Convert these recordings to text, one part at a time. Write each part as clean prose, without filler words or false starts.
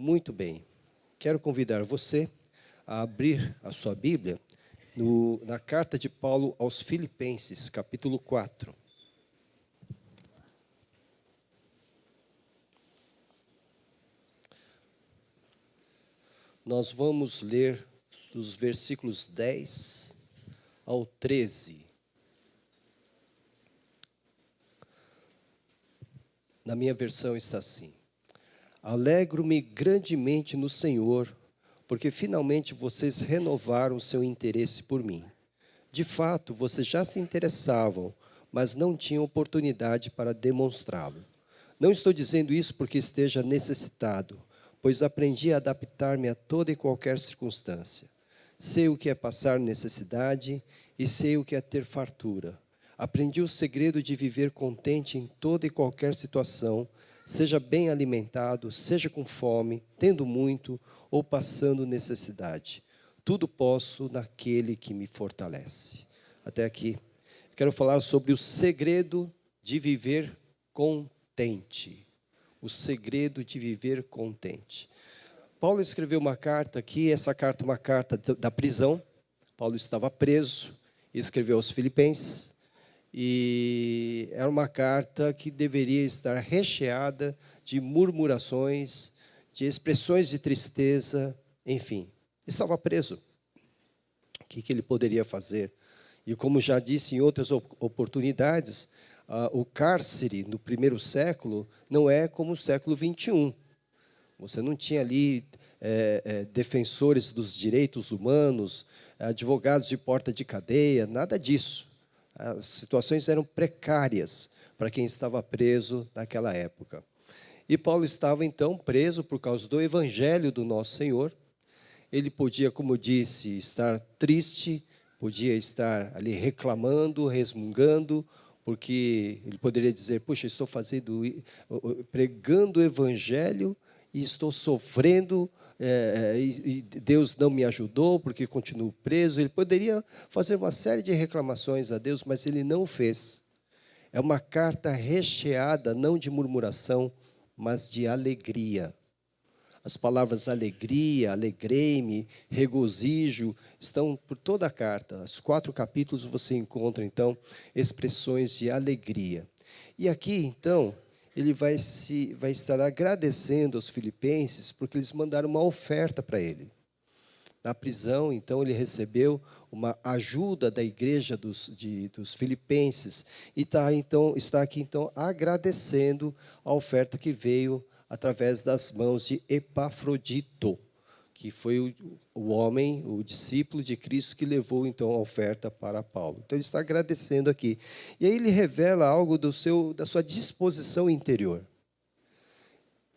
Muito bem. Quero convidar você a abrir a sua Bíblia na carta de Paulo aos Filipenses, capítulo 4. Nós vamos ler dos versículos 10 ao 13. Na minha versão está assim: Alegro-me grandemente no Senhor, porque finalmente vocês renovaram seu interesse por mim. De fato, vocês já se interessavam, mas não tinham oportunidade para demonstrá-lo. Não estou dizendo isso porque esteja necessitado, pois aprendi a adaptar-me a toda e qualquer circunstância. Sei o que é passar necessidade e sei o que é ter fartura. Aprendi o segredo de viver contente em toda e qualquer situação, seja bem alimentado, seja com fome, tendo muito ou passando necessidade. Tudo posso naquele que me fortalece. Até aqui. Quero falar sobre o segredo de viver contente. O segredo de viver contente. Paulo escreveu uma carta aqui, essa carta é uma carta da prisão. Paulo estava preso e escreveu aos Filipenses. E era uma carta que deveria estar recheada de murmurações, de expressões de tristeza, enfim. Estava preso. O que ele poderia fazer? E como já disse em outras oportunidades, o cárcere no primeiro século não é como o século 21. Você não tinha ali defensores dos direitos humanos, advogados de porta de cadeia, nada disso. As situações eram precárias para quem estava preso naquela época. E Paulo estava, então, preso por causa do evangelho do nosso Senhor. Ele podia, como disse, estar triste, podia estar ali reclamando, resmungando, porque ele poderia dizer, puxa, estou pregando o evangelho e estou sofrendo, e Deus não me ajudou porque continuo preso. Ele poderia fazer uma série de reclamações a Deus, mas ele não fez. É uma carta recheada, não de murmuração, mas de alegria. As palavras alegria, alegrei-me, regozijo, estão por toda a carta. Os 4 capítulos você encontra, então, expressões de alegria. E aqui, então, ele vai estar agradecendo aos filipenses, porque eles mandaram uma oferta para ele. Na prisão, então, ele recebeu uma ajuda da igreja dos filipenses, e está aqui, então, agradecendo a oferta que veio através das mãos de Epafrodito, que foi o homem, o discípulo de Cristo que levou então a oferta para Paulo. Então ele está agradecendo aqui. E aí ele revela algo da sua disposição interior.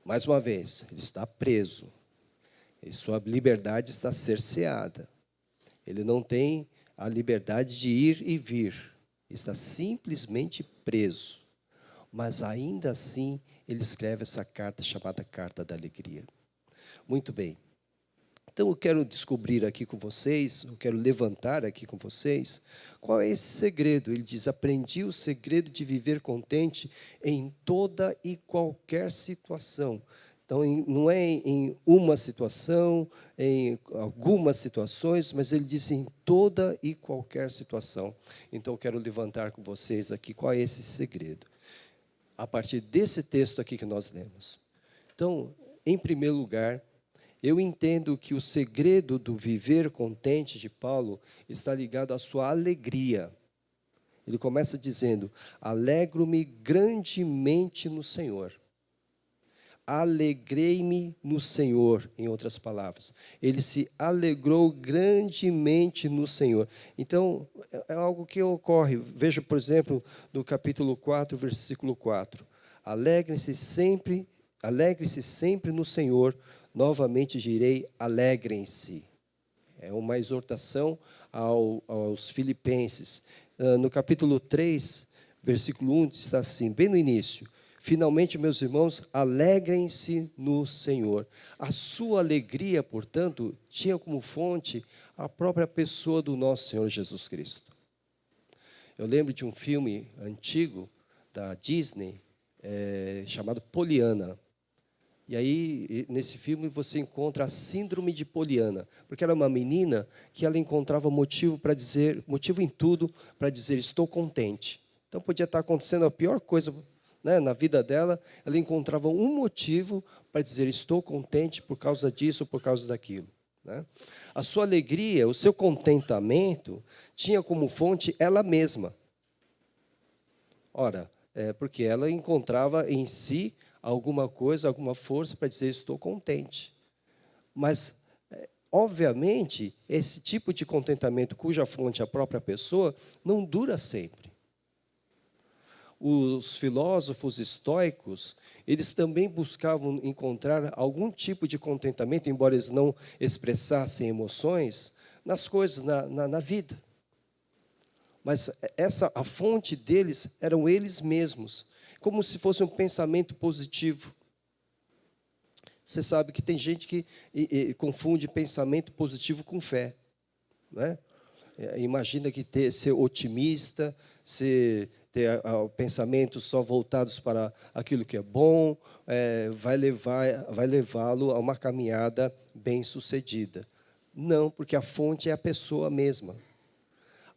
Mais uma vez, ele está preso. E sua liberdade está cerceada. Ele não tem a liberdade de ir e vir. Está simplesmente preso. Mas ainda assim, ele escreve essa carta chamada Carta da Alegria. Muito bem. Então, eu quero descobrir aqui com vocês, eu quero levantar aqui com vocês, qual é esse segredo. Ele diz, aprendi o segredo de viver contente em toda e qualquer situação. Então, não é em uma situação, em algumas situações, mas ele diz em toda e qualquer situação. Então, eu quero levantar com vocês aqui qual é esse segredo. A partir desse texto aqui que nós lemos. Então, em primeiro lugar, eu entendo que o segredo do viver contente de Paulo está ligado à sua alegria. Ele começa dizendo, alegro-me grandemente no Senhor. Alegrei-me no Senhor, em outras palavras. Ele se alegrou grandemente no Senhor. Então, é algo que ocorre. Veja, por exemplo, no capítulo 4, versículo 4. Alegre-se sempre no Senhor. Novamente direi, alegrem-se. É uma exortação aos filipenses. No capítulo 3, versículo 1, está assim, bem no início. Finalmente, meus irmãos, alegrem-se no Senhor. A sua alegria, portanto, tinha como fonte a própria pessoa do nosso Senhor Jesus Cristo. Eu lembro de um filme antigo da Disney, chamado Poliana. E aí, nesse filme, você encontra a síndrome de Poliana, porque era uma menina que ela encontrava motivo para dizer, motivo em tudo, para dizer, estou contente. Então, podia estar acontecendo a pior coisa, né, na vida dela, ela encontrava um motivo para dizer, estou contente por causa disso, por causa daquilo. Né? A sua alegria, o seu contentamento, tinha como fonte ela mesma. Ora, porque ela encontrava em si alguma coisa, alguma força para dizer, estou contente. Mas, obviamente, esse tipo de contentamento, cuja fonte é a própria pessoa, não dura sempre. Os filósofos estoicos, eles também buscavam encontrar algum tipo de contentamento, embora eles não expressassem emoções, nas coisas, na vida. Mas a fonte deles eram eles mesmos, como se fosse um pensamento positivo. Você sabe que tem gente que confunde pensamento positivo com fé. Né? Imagina que ser otimista, ter pensamentos só voltados para aquilo que é bom, vai levá-lo a uma caminhada bem-sucedida. Não, porque a fonte é a pessoa mesma.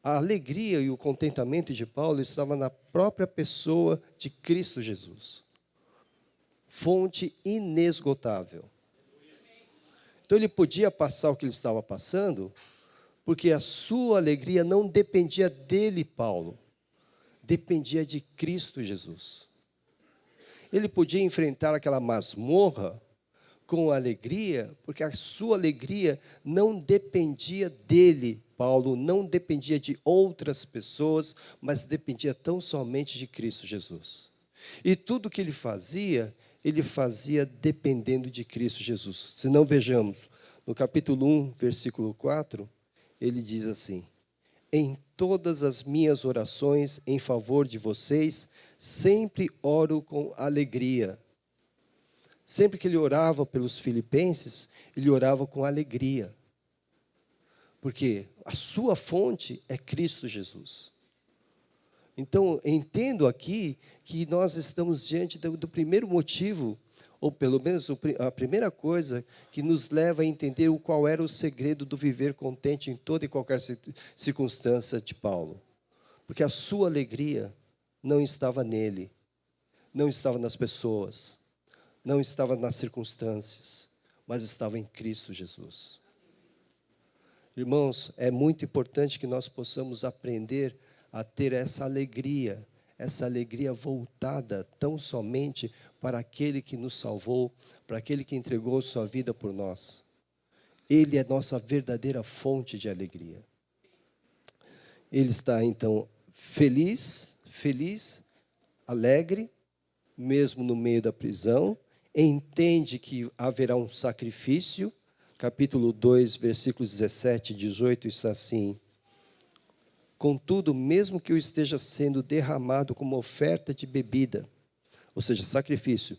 A alegria e o contentamento de Paulo estava na própria pessoa de Cristo Jesus. Fonte inesgotável. Então ele podia passar o que ele estava passando, porque a sua alegria não dependia dele, Paulo, dependia de Cristo Jesus. Ele podia enfrentar aquela masmorra com alegria, porque a sua alegria não dependia dele, Paulo, não dependia de outras pessoas, mas dependia tão somente de Cristo Jesus. E tudo que ele fazia dependendo de Cristo Jesus. Se não, vejamos, no capítulo 1, versículo 4, ele diz assim: em todas as minhas orações em favor de vocês, sempre oro com alegria. Sempre que ele orava pelos filipenses, ele orava com alegria. Porque a sua fonte é Cristo Jesus. Então, entendo aqui que nós estamos diante do primeiro motivo, ou pelo menos a primeira coisa que nos leva a entender qual era o segredo do viver contente em toda e qualquer circunstância de Paulo. Porque a sua alegria não estava nele, não estava nas pessoas, não estava nas circunstâncias, mas estava em Cristo Jesus. Irmãos, é muito importante que nós possamos aprender a ter essa alegria voltada tão somente para aquele que nos salvou, para aquele que entregou sua vida por nós. Ele é nossa verdadeira fonte de alegria. Ele está, então, feliz, alegre, mesmo no meio da prisão, entende que haverá um sacrifício. Capítulo 2, versículos 17 e 18, está assim: contudo, mesmo que eu esteja sendo derramado como oferta de bebida, ou seja, sacrifício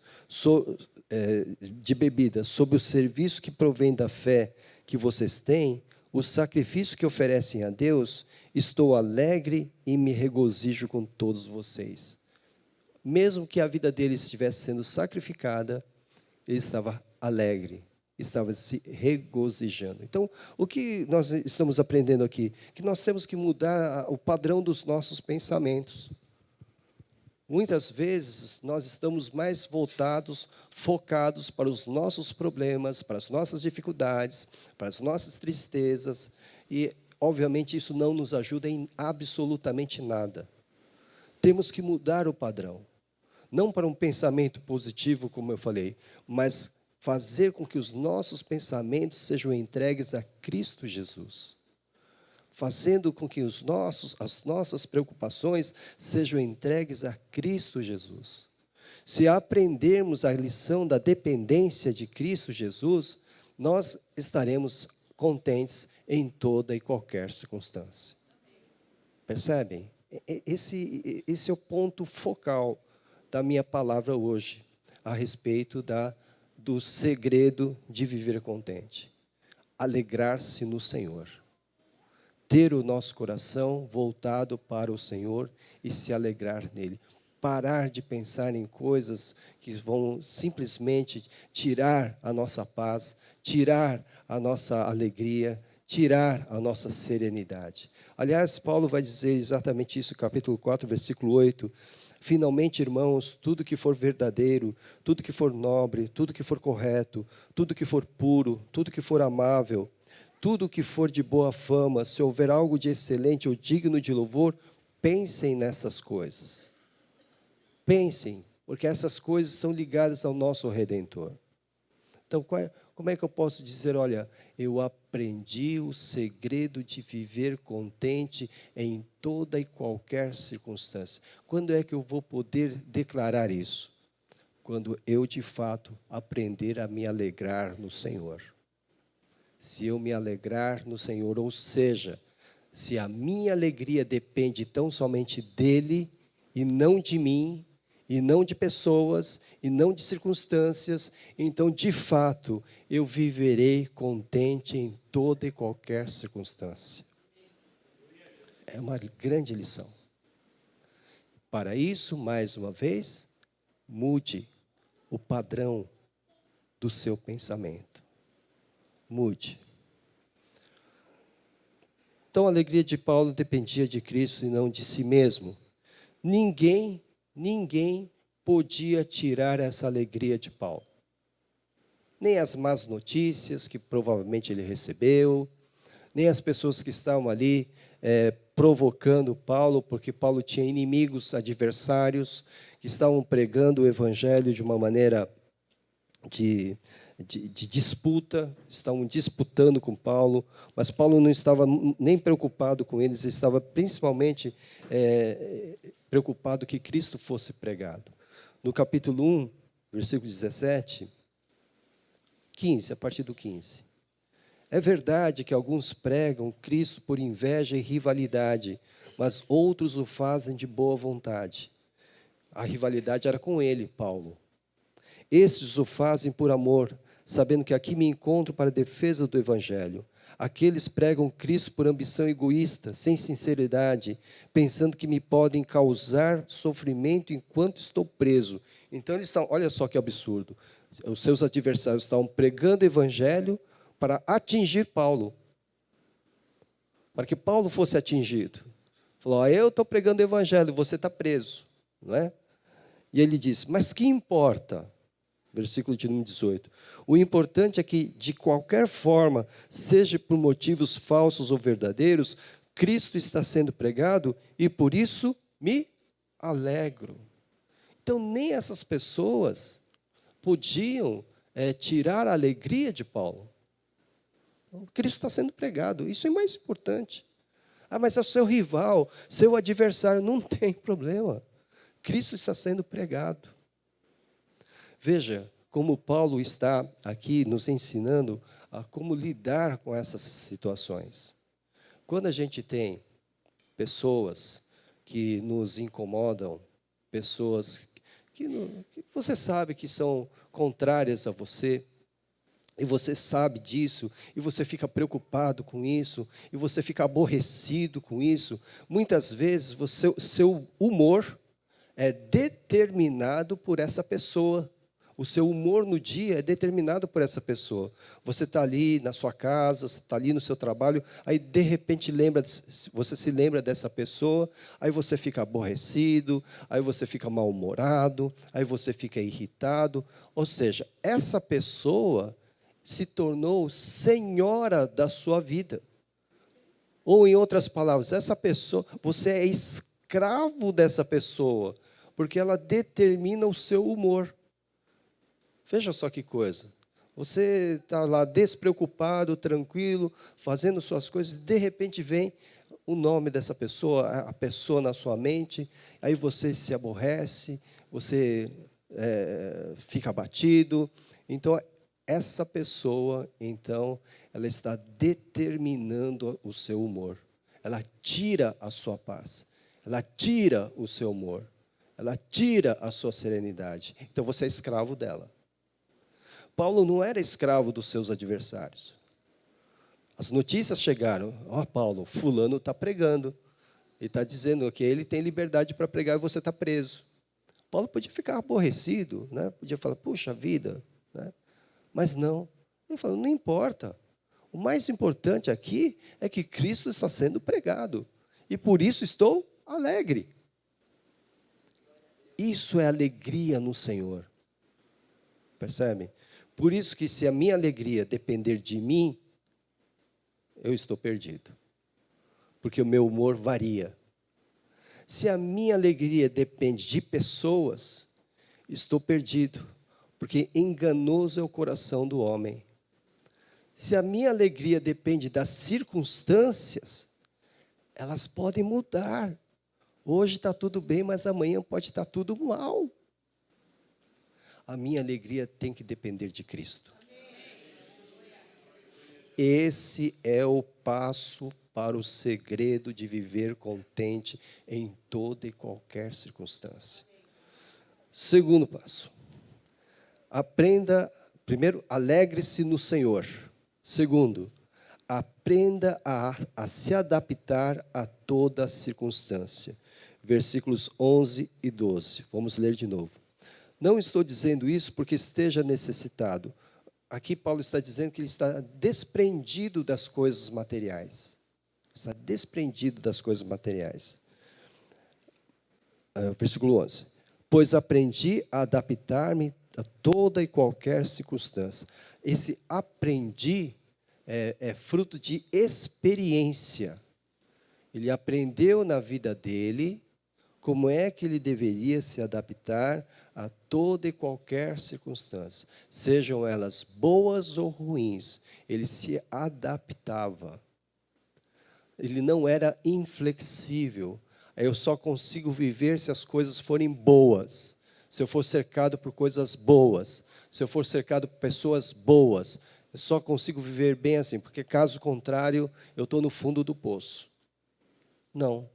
de bebida, sob o serviço que provém da fé que vocês têm, o sacrifício que oferecem a Deus, estou alegre e me regozijo com todos vocês. Mesmo que a vida dele estivesse sendo sacrificada, ele estava alegre, estava se regozijando. Então, o que nós estamos aprendendo aqui? Que nós temos que mudar o padrão dos nossos pensamentos. Muitas vezes nós estamos mais voltados, focados para os nossos problemas, para as nossas dificuldades, para as nossas tristezas, e obviamente isso não nos ajuda em absolutamente nada. Temos que mudar o padrão. Não para um pensamento positivo, como eu falei, mas fazer com que os nossos pensamentos sejam entregues a Cristo Jesus. Fazendo com que as nossas preocupações sejam entregues a Cristo Jesus. Se aprendermos a lição da dependência de Cristo Jesus, nós estaremos contentes em toda e qualquer circunstância. Percebem? Esse é o ponto focal da minha palavra hoje, a respeito do segredo de viver contente. Alegrar-se no Senhor. Ter o nosso coração voltado para o Senhor e se alegrar nele. parar de pensar em coisas que vão simplesmente tirar a nossa paz, tirar a nossa alegria, tirar a nossa serenidade. Aliás, Paulo vai dizer exatamente isso, capítulo 4, versículo 8. Finalmente, irmãos, tudo que for verdadeiro, tudo que for nobre, tudo que for correto, tudo que for puro, tudo que for amável, tudo que for de boa fama, se houver algo de excelente ou digno de louvor, pensem nessas coisas. Pensem, porque essas coisas estão ligadas ao nosso Redentor. Então, como é que eu posso dizer, olha, eu aprendi o segredo de viver contente em toda e qualquer circunstância? Quando é que eu vou poder declarar isso? Quando eu, de fato, aprender a me alegrar no Senhor. Se eu me alegrar no Senhor, ou seja, se a minha alegria depende tão somente dEle e não de mim, e não de pessoas, e não de circunstâncias, então, de fato, eu viverei contente em toda e qualquer circunstância. É uma grande lição. Para isso, mais uma vez, mude o padrão do seu pensamento. Mude. Então, a alegria de Paulo dependia de Cristo e não de si mesmo. Ninguém podia tirar essa alegria de Paulo. Nem as más notícias que provavelmente ele recebeu, nem as pessoas que estavam ali provocando Paulo, porque Paulo tinha inimigos, adversários, que estavam pregando o evangelho de uma maneira de disputa, estavam disputando com Paulo, mas Paulo não estava nem preocupado com eles, estava principalmente preocupado que Cristo fosse pregado. No capítulo 1, versículo 17, 15, a partir do 15. É verdade que alguns pregam Cristo por inveja e rivalidade, mas outros o fazem de boa vontade. A rivalidade era com ele, Paulo. Estes o fazem por amor, sabendo que aqui me encontro para a defesa do Evangelho. Aqueles pregam Cristo por ambição egoísta, sem sinceridade, pensando que me podem causar sofrimento enquanto estou preso. Então eles estão, olha só que absurdo, os seus adversários estavam pregando o Evangelho para atingir Paulo, para que Paulo fosse atingido. Falou, eu estou pregando o Evangelho, você está preso, não é? E ele disse, mas que importa? Versículo de número 18. O importante é que, de qualquer forma, seja por motivos falsos ou verdadeiros, Cristo está sendo pregado e por isso me alegro. Então, nem essas pessoas podiam tirar a alegria de Paulo. Cristo está sendo pregado, isso é mais importante. Mas é o seu rival, seu adversário, não tem problema. Cristo está sendo pregado. Veja como Paulo está aqui nos ensinando a como lidar com essas situações. Quando a gente tem pessoas que nos incomodam, pessoas que você sabe que são contrárias a você, e você sabe disso, e você fica preocupado com isso, e você fica aborrecido com isso, muitas vezes seu humor é determinado por essa pessoa. O seu humor no dia é determinado por essa pessoa. Você está ali na sua casa, você está ali no seu trabalho, aí de repente você se lembra dessa pessoa, aí você fica aborrecido, aí você fica mal-humorado, aí você fica irritado. Ou seja, essa pessoa se tornou senhora da sua vida. Ou, em outras palavras, essa pessoa, você é escravo dessa pessoa, porque ela determina o seu humor. Veja só que coisa. Você está lá despreocupado, tranquilo, fazendo suas coisas, de repente vem o nome dessa pessoa, a pessoa na sua mente, aí você se aborrece, você fica abatido. Então, essa pessoa, então, ela está determinando o seu humor. Ela tira a sua paz. Ela tira o seu humor. Ela tira a sua serenidade. Então, você é escravo dela. Paulo não era escravo dos seus adversários. As notícias chegaram. Paulo, fulano está pregando. Ele está dizendo que ele tem liberdade para pregar e você está preso. Paulo podia ficar aborrecido, né? Podia falar, puxa vida, né? Mas não. Ele falou, não importa. O mais importante aqui é que Cristo está sendo pregado. E por isso estou alegre. Isso é alegria no Senhor. Percebe? Por isso que se a minha alegria depender de mim, eu estou perdido. Porque o meu humor varia. Se a minha alegria depende de pessoas, estou perdido. Porque enganoso é o coração do homem. Se a minha alegria depende das circunstâncias, elas podem mudar. Hoje está tudo bem, mas amanhã pode estar tudo mal. A minha alegria tem que depender de Cristo. Esse é o passo para o segredo de viver contente em toda e qualquer circunstância. Segundo passo. Aprenda, primeiro, alegre-se no Senhor. Segundo, aprenda a se adaptar a toda circunstância. Versículos 11 e 12. Vamos ler de novo. Não estou dizendo isso porque esteja necessitado. Aqui Paulo está dizendo que ele está desprendido das coisas materiais. Está desprendido das coisas materiais. Versículo 11. Pois aprendi a adaptar-me a toda e qualquer circunstância. Esse aprendi é fruto de experiência. Ele aprendeu na vida dele como é que ele deveria se adaptar a toda e qualquer circunstância. Sejam elas boas ou ruins, ele se adaptava. Ele não era inflexível. Eu só consigo viver se as coisas forem boas. Se eu for cercado por coisas boas. Se eu for cercado por pessoas boas. Eu só consigo viver bem assim, porque caso contrário, eu estou no fundo do poço. Não.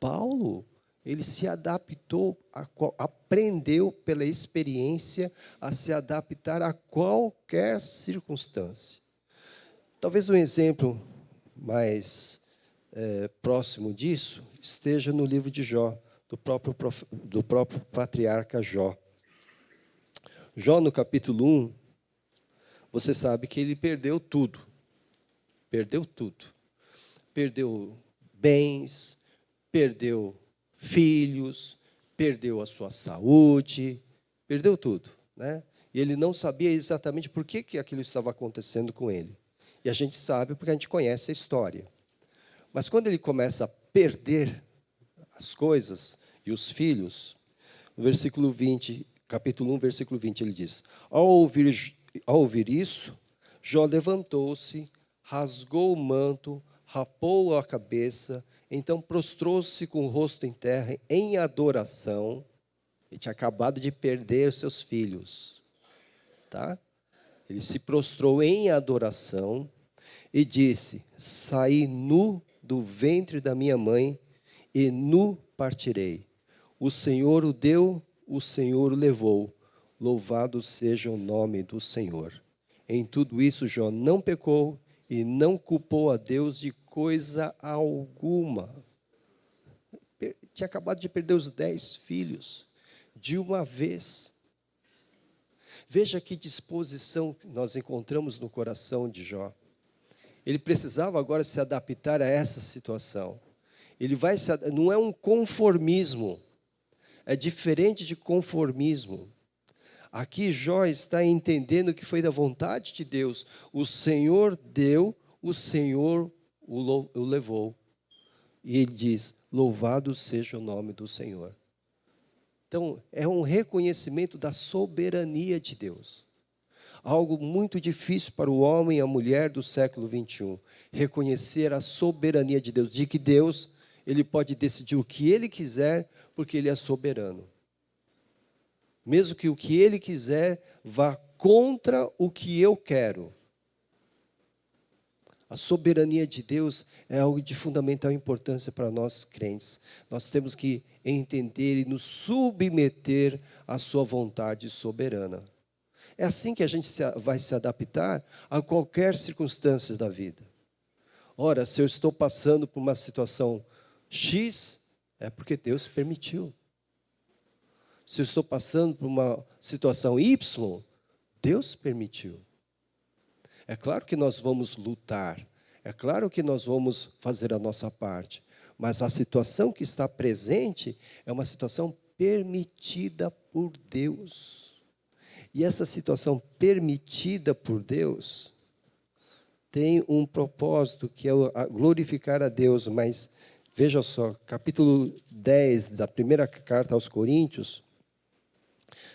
Paulo, ele se adaptou, aprendeu pela experiência a se adaptar a qualquer circunstância. Talvez um exemplo mais próximo disso esteja no livro de Jó, do próprio patriarca Jó. Jó, no capítulo 1, você sabe que ele perdeu tudo. Perdeu tudo. Perdeu bens, perdeu filhos, perdeu a sua saúde, perdeu tudo, né? E ele não sabia exatamente por que aquilo estava acontecendo com ele. E a gente sabe porque a gente conhece a história. Mas quando ele começa a perder as coisas e os filhos, no versículo 20, capítulo 1, versículo 20, ele diz: Ao ouvir isso, Jó levantou-se, rasgou o manto, rapou a cabeça, então prostrou-se com o rosto em terra em adoração. Ele tinha acabado de perder os seus filhos. Tá? Ele se prostrou em adoração e disse: Saí nu do ventre da minha mãe e nu partirei. O Senhor o deu, o Senhor o levou. Louvado seja o nome do Senhor. Em tudo isso Jó não pecou e não culpou a Deus de coisa alguma. Tinha acabado de perder os 10 filhos de uma vez. Veja que disposição nós encontramos no coração de Jó. Ele precisava agora se adaptar a essa situação. Não é um conformismo, é diferente de conformismo. Aqui Jó está entendendo que foi da vontade de Deus. O Senhor deu, o Senhor o levou. E ele diz: louvado seja o nome do Senhor. Então, é um reconhecimento da soberania de Deus. Algo muito difícil para o homem e a mulher do século 21. Reconhecer a soberania de Deus. De que Deus, ele pode decidir o que ele quiser, porque ele é soberano. Mesmo que o que ele quiser vá contra o que eu quero. A soberania de Deus é algo de fundamental importância para nós crentes. Nós temos que entender e nos submeter à sua vontade soberana. É assim que a gente vai se adaptar a qualquer circunstância da vida. Ora, se eu estou passando por uma situação X, é porque Deus permitiu. Se eu estou passando por uma situação Y, Deus permitiu. É claro que nós vamos lutar, é claro que nós vamos fazer a nossa parte, mas a situação que está presente é uma situação permitida por Deus. E essa situação permitida por Deus tem um propósito, que é glorificar a Deus, mas veja só, capítulo 10 da primeira carta aos Coríntios,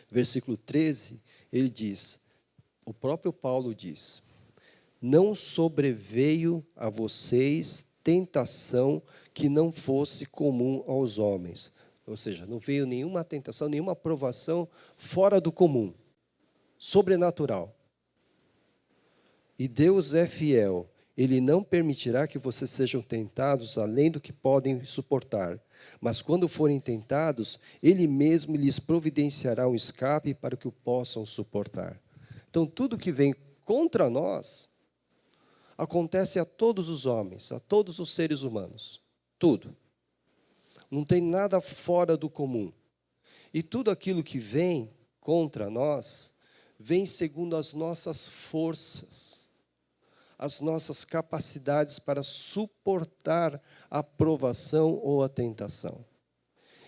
versículo 13, ele diz, o próprio Paulo diz, não sobreveio a vocês tentação que não fosse comum aos homens. Ou seja, não veio nenhuma tentação, nenhuma provação fora do comum, sobrenatural. E Deus é fiel, Ele não permitirá que vocês sejam tentados além do que podem suportar. Mas quando forem tentados, Ele mesmo lhes providenciará um escape para que o possam suportar. Então, tudo que vem contra nós, acontece a todos os homens, a todos os seres humanos. Tudo. Não tem nada fora do comum. E tudo aquilo que vem contra nós, vem segundo as nossas forças, as nossas capacidades para suportar a provação ou a tentação.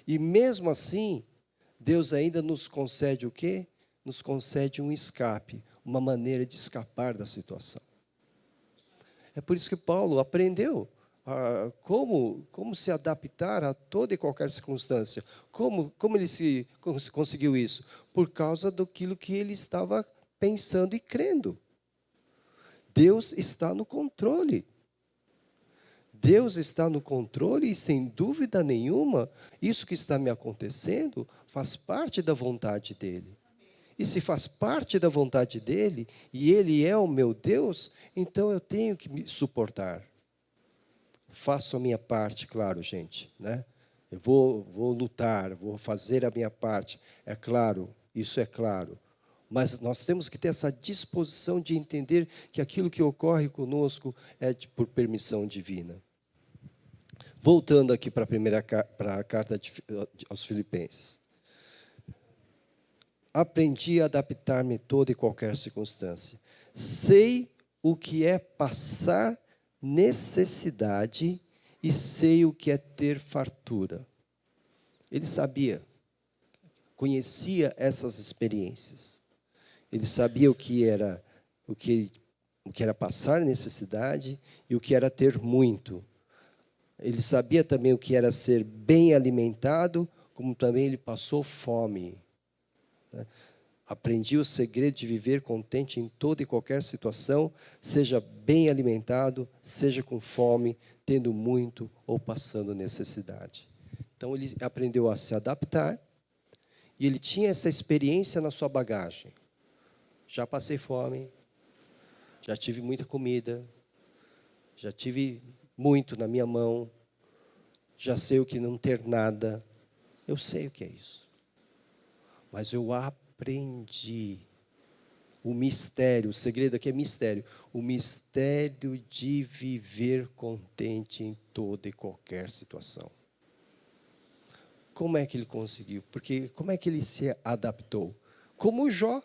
E mesmo assim, Deus ainda nos concede o quê? Nos concede um escape, uma maneira de escapar da situação. É por isso que Paulo aprendeu como se adaptar a toda e qualquer circunstância. Como ele conseguiu isso? Por causa daquilo que ele estava pensando e crendo. Deus está no controle. Deus está no controle e, sem dúvida nenhuma, isso que está me acontecendo faz parte da vontade dEle. E se faz parte da vontade dEle, e Ele é o meu Deus, então eu tenho que me suportar. Faço a minha parte, claro, gente, né? Eu vou lutar, vou fazer a minha parte. É claro, isso é claro. Mas nós temos que ter essa disposição de entender que aquilo que ocorre conosco é por permissão divina. Voltando aqui para a carta aos Filipenses. Aprendi a adaptar-me a toda e qualquer circunstância. Sei o que é passar necessidade e sei o que é ter fartura. Ele sabia, conhecia essas experiências. Ele sabia o que era passar necessidade e o que era ter muito. Ele sabia também o que era ser bem alimentado, como também ele passou fome. Aprendi o segredo de viver contente em toda e qualquer situação, seja bem alimentado, seja com fome, tendo muito ou passando necessidade. Então ele aprendeu a se adaptar e ele tinha essa experiência na sua bagagem. Já passei fome, já tive muita comida, já tive muito na minha mão, já sei o que não ter nada. Eu sei o que é isso. Mas eu aprendi o mistério, o segredo aqui é mistério, o mistério de viver contente em toda e qualquer situação. Como é que ele conseguiu? Porque como é que ele se adaptou? Como Jó,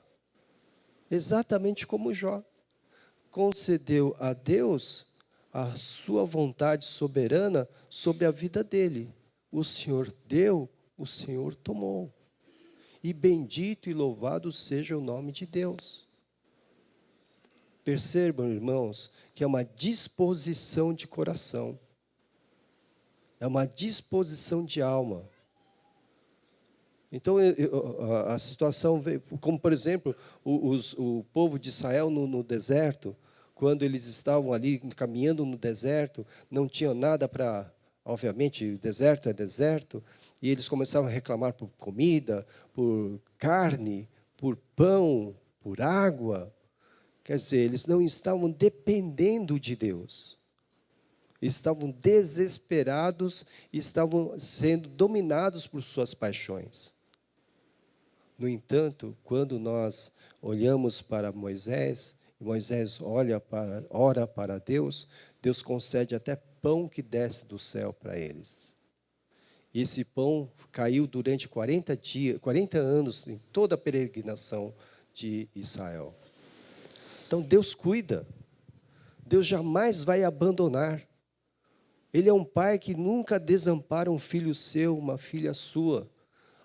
exatamente como Jó. Concedeu a Deus a sua vontade soberana sobre a vida dele. O Senhor deu, o Senhor tomou. E bendito e louvado seja o nome de Deus. Percebam, irmãos, que é uma disposição de coração. É uma disposição de alma. Então, a situação veio, como por exemplo, o povo de Israel no deserto, quando eles estavam ali caminhando no deserto, não tinham nada para... Obviamente, o deserto é deserto, e eles começavam a reclamar por comida, por carne, por pão, por água. Quer dizer, eles não estavam dependendo de Deus. Estavam desesperados e estavam sendo dominados por suas paixões. No entanto, quando nós olhamos para Moisés, e Moisés ora para Deus, Deus concede até pão que desce do céu para eles. E esse pão caiu durante 40 dias, 40 anos em toda a peregrinação de Israel. Então Deus cuida. Deus jamais vai abandonar. Ele é um pai que nunca desampara um filho seu, uma filha sua.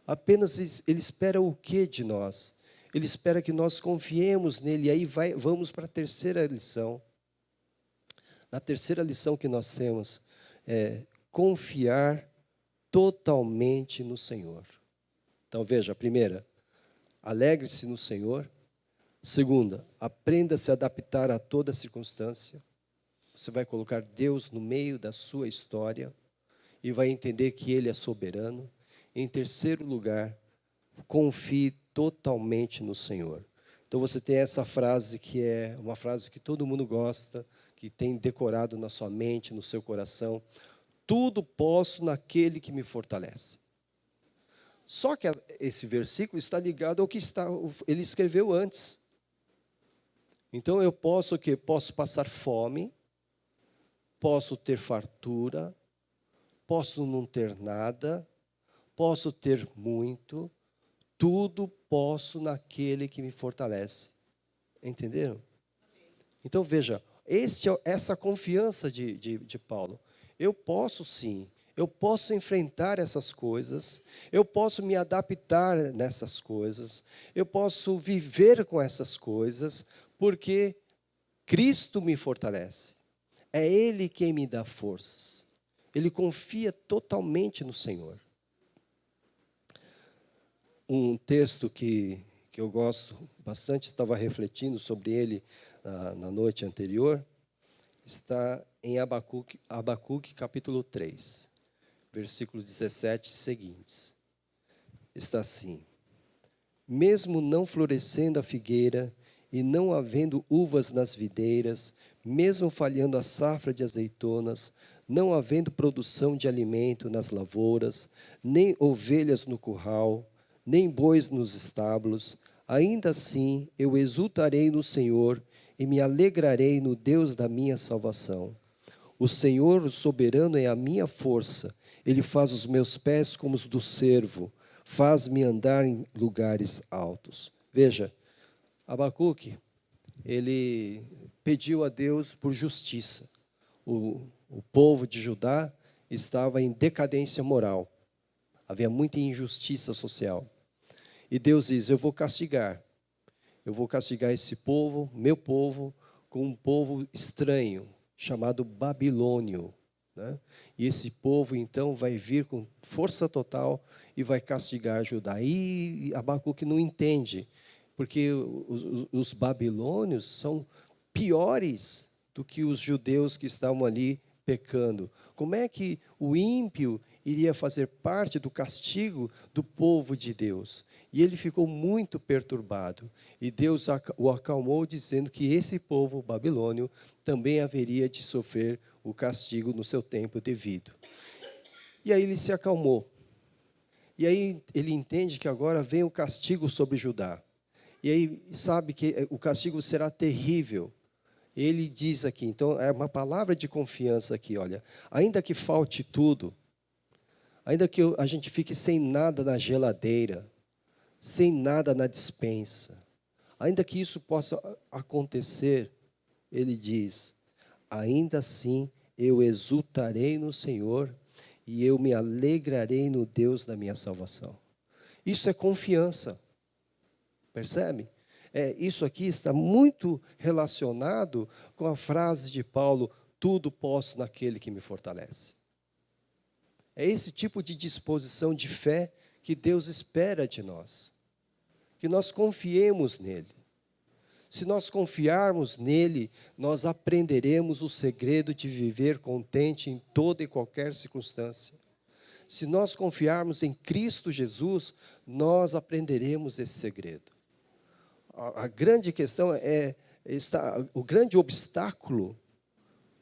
Apenas ele espera o que de nós? Ele espera que nós confiemos nele. E aí vamos para a terceira lição. Na terceira lição que nós temos é confiar totalmente no Senhor. Então veja, a primeira, alegre-se no Senhor. Segunda, aprenda a se adaptar a toda circunstância. Você vai colocar Deus no meio da sua história e vai entender que Ele é soberano. Em terceiro lugar, confie totalmente no Senhor. Então você tem essa frase que é uma frase que todo mundo gosta, que tem decorado na sua mente, no seu coração. Tudo posso naquele que me fortalece. Só que esse versículo está ligado ao que ele escreveu antes. Então eu posso o quê? Posso passar fome, posso ter fartura, posso não ter nada, posso ter muito, tudo posso naquele que me fortalece. Entenderam? Então veja, essa confiança de Paulo. Eu posso sim, eu posso enfrentar essas coisas, eu posso me adaptar nessas coisas, eu posso viver com essas coisas, porque Cristo me fortalece. É Ele quem me dá forças. Ele confia totalmente no Senhor. Um texto que eu gosto bastante, estava refletindo sobre ele na noite anterior, está em Abacuque capítulo 3, versículo 17 seguintes. Está assim: mesmo não florescendo a figueira, e não havendo uvas nas videiras, mesmo falhando a safra de azeitonas, não havendo produção de alimento nas lavouras, nem ovelhas no curral, nem bois nos estábulos, ainda assim eu exultarei no Senhor e me alegrarei no Deus da minha salvação. O Senhor, o soberano, é a minha força. Ele faz os meus pés como os do cervo, faz-me andar em lugares altos. Veja, Abacuque, ele pediu a Deus por justiça. O povo de Judá estava em decadência moral. Havia muita injustiça social. E Deus diz: eu vou castigar esse povo, meu povo, com um povo estranho, chamado Babilônio. Né? E esse povo, então, vai vir com força total e vai castigar Judá. E Abacuque não entende, porque os babilônios são piores do que os judeus que estavam ali pecando. Como é que o ímpio iria fazer parte do castigo do povo de Deus? E ele ficou muito perturbado. E Deus o acalmou, dizendo que esse povo babilônio também haveria de sofrer o castigo no seu tempo devido. E aí ele se acalmou. E aí ele entende que agora vem o castigo sobre Judá. E aí sabe que o castigo será terrível. Ele diz aqui, então é uma palavra de confiança aqui, olha. Ainda que falte tudo, ainda que a gente fique sem nada na geladeira, sem nada na despensa, ainda que isso possa acontecer, ele diz: ainda assim eu exultarei no Senhor e eu me alegrarei no Deus da minha salvação. Isso é confiança. Percebe? Isso aqui está muito relacionado com a frase de Paulo: tudo posso naquele que me fortalece. É esse tipo de disposição de fé que Deus espera de nós. Que nós confiemos nele. Se nós confiarmos nele, nós aprenderemos o segredo de viver contente em toda e qualquer circunstância. Se nós confiarmos em Cristo Jesus, nós aprenderemos esse segredo. A grande questão o grande obstáculo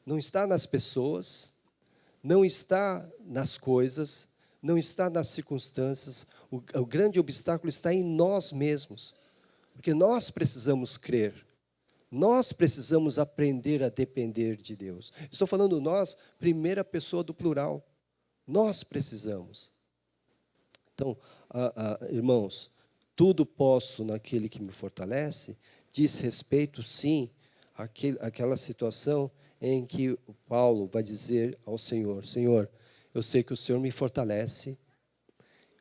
não está nas pessoas, não está nas coisas, não está nas circunstâncias. O grande obstáculo está em nós mesmos. Porque nós precisamos crer. Nós precisamos aprender a depender de Deus. Estou falando nós, primeira pessoa do plural. Nós precisamos. Então, irmãos, tudo posso naquele que me fortalece, diz respeito, sim, àquela situação em que o Paulo vai dizer ao Senhor: Senhor, eu sei que o Senhor me fortalece,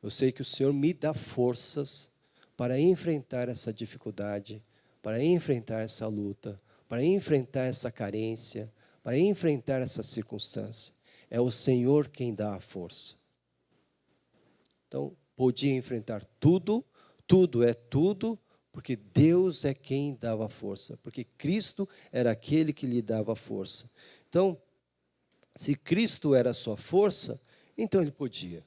eu sei que o Senhor me dá forças para enfrentar essa dificuldade, para enfrentar essa luta, para enfrentar essa carência, para enfrentar essa circunstância. É o Senhor quem dá a força. Então, podia enfrentar tudo, tudo é tudo, porque Deus é quem dava força, porque Cristo era aquele que lhe dava força. Então, se Cristo era a sua força, então ele podia.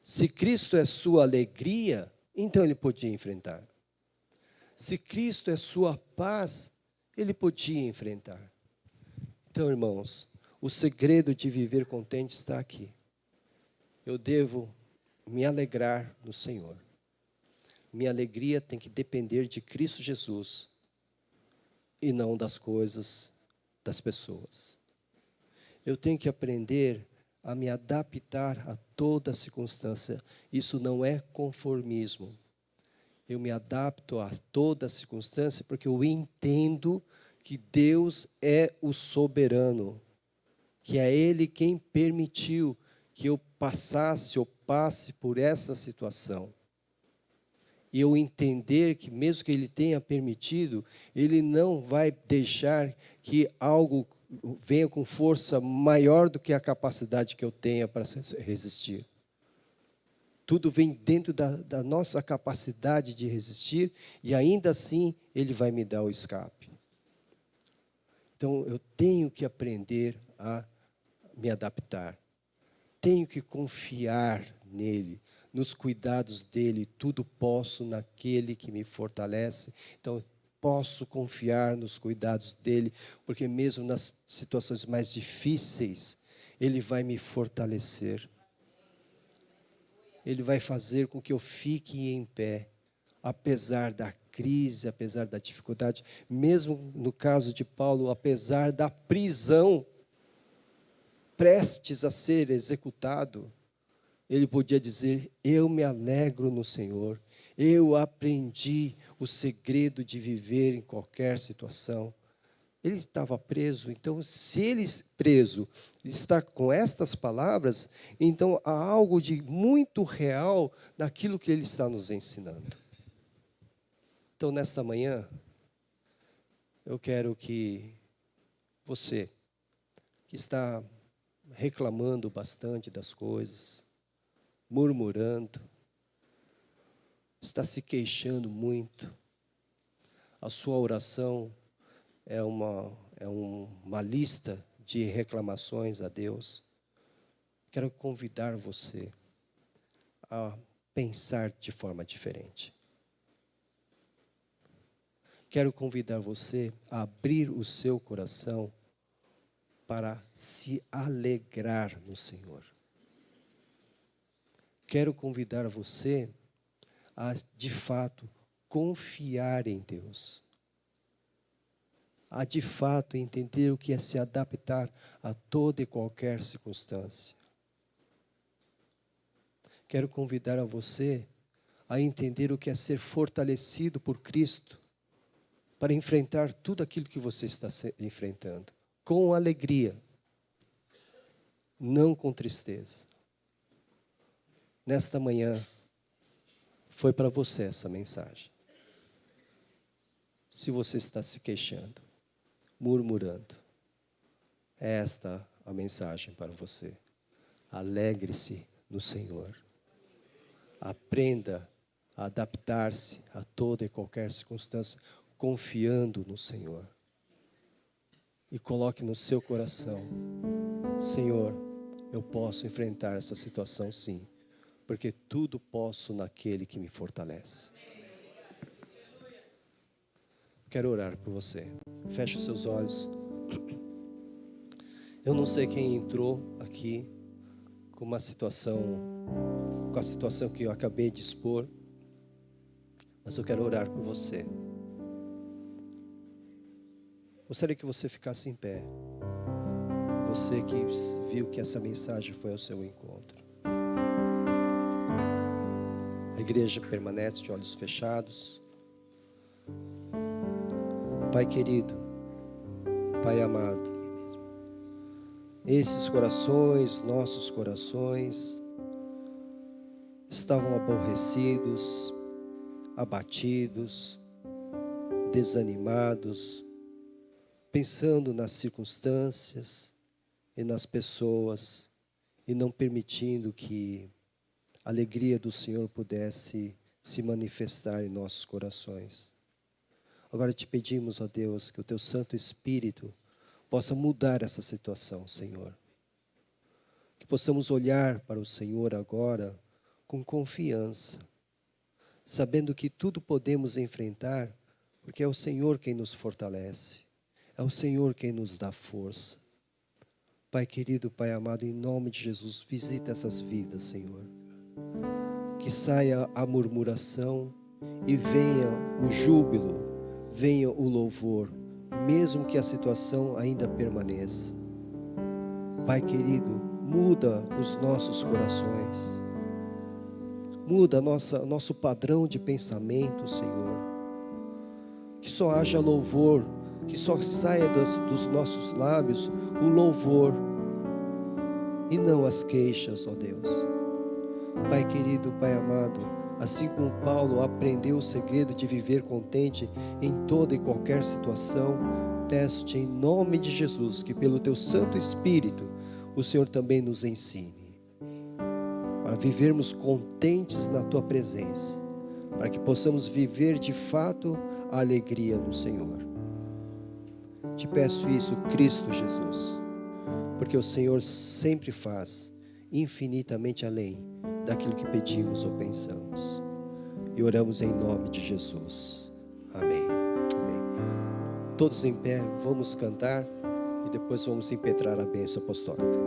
Se Cristo é sua alegria, então ele podia enfrentar. Se Cristo é sua paz, ele podia enfrentar. Então, irmãos, o segredo de viver contente está aqui. Eu devo me alegrar no Senhor. Minha alegria tem que depender de Cristo Jesus e não das coisas, das pessoas. Eu tenho que aprender a me adaptar a toda circunstância. Isso não é conformismo. Eu me adapto a toda circunstância porque eu entendo que Deus é o soberano, que é Ele quem permitiu que eu passasse ou passe por essa situação. E eu entender que mesmo que Ele tenha permitido, Ele não vai deixar que algo venha com força maior do que a capacidade que eu tenha para resistir. Tudo vem dentro da nossa capacidade de resistir e ainda assim Ele vai me dar o escape. Então eu tenho que aprender a me adaptar. Tenho que confiar nele, nos cuidados dele. Tudo posso naquele que me fortalece. Então posso confiar nos cuidados dele, porque mesmo nas situações mais difíceis, ele vai me fortalecer. Ele vai fazer com que eu fique em pé, apesar da crise, apesar da dificuldade. Mesmo no caso de Paulo, apesar da prisão, prestes a ser executado, ele podia dizer: eu me alegro no Senhor, eu aprendi o segredo de viver em qualquer situação. Ele estava preso, então se ele preso está com estas palavras, então há algo de muito real naquilo que ele está nos ensinando. Então nesta manhã, eu quero que você, que está reclamando bastante das coisas, murmurando, está se queixando muito, a sua oração é uma lista de reclamações a Deus. Quero convidar você a pensar de forma diferente. Quero convidar você a abrir o seu coração para se alegrar no Senhor. Quero convidar você a, de fato, confiar em Deus. A, de fato, entender o que é se adaptar a toda e qualquer circunstância. Quero convidar a você a entender o que é ser fortalecido por Cristo para enfrentar tudo aquilo que você está enfrentando, com alegria, não com tristeza. Nesta manhã, foi para você essa mensagem. Se você está se queixando, murmurando, é esta a mensagem para você. Alegre-se no Senhor. Aprenda a adaptar-se a toda e qualquer circunstância, confiando no Senhor. E coloque no seu coração: Senhor, eu posso enfrentar essa situação sim, porque tudo posso naquele que me fortalece. Quero orar por você. Feche os seus olhos. Eu não sei quem entrou aqui com a situação que eu acabei de expor, mas eu quero orar por você. Gostaria que você ficasse em pé. Você que viu que essa mensagem foi ao seu encontro. A igreja permanece de olhos fechados. Pai querido, Pai amado, esses corações, nossos corações, estavam aborrecidos, abatidos, desanimados, pensando nas circunstâncias e nas pessoas, e não permitindo que a alegria do Senhor pudesse se manifestar em nossos corações. Agora te pedimos, ó Deus, que o Teu Santo Espírito possa mudar essa situação, Senhor. Que possamos olhar para o Senhor agora com confiança, sabendo que tudo podemos enfrentar, porque é o Senhor quem nos fortalece, é o Senhor quem nos dá força. Pai querido, Pai amado, em nome de Jesus, visita essas vidas, Senhor. Que saia a murmuração e venha o júbilo, venha o louvor, mesmo que a situação ainda permaneça. Pai querido, muda os nossos corações, muda nosso padrão de pensamento, Senhor. Que só haja louvor, que só saia dos nossos lábios o louvor e não as queixas, ó Deus. Pai querido, Pai amado, assim como Paulo aprendeu o segredo de viver contente em toda e qualquer situação, peço-te em nome de Jesus que pelo Teu Santo Espírito o Senhor também nos ensine para vivermos contentes na Tua presença, para que possamos viver de fato a alegria no Senhor. Te peço isso, Cristo Jesus, porque o Senhor sempre faz infinitamente além daquilo que pedimos ou pensamos. E oramos em nome de Jesus. Amém. Amém. Todos em pé, vamos cantar e depois vamos impetrar a bênção apostólica.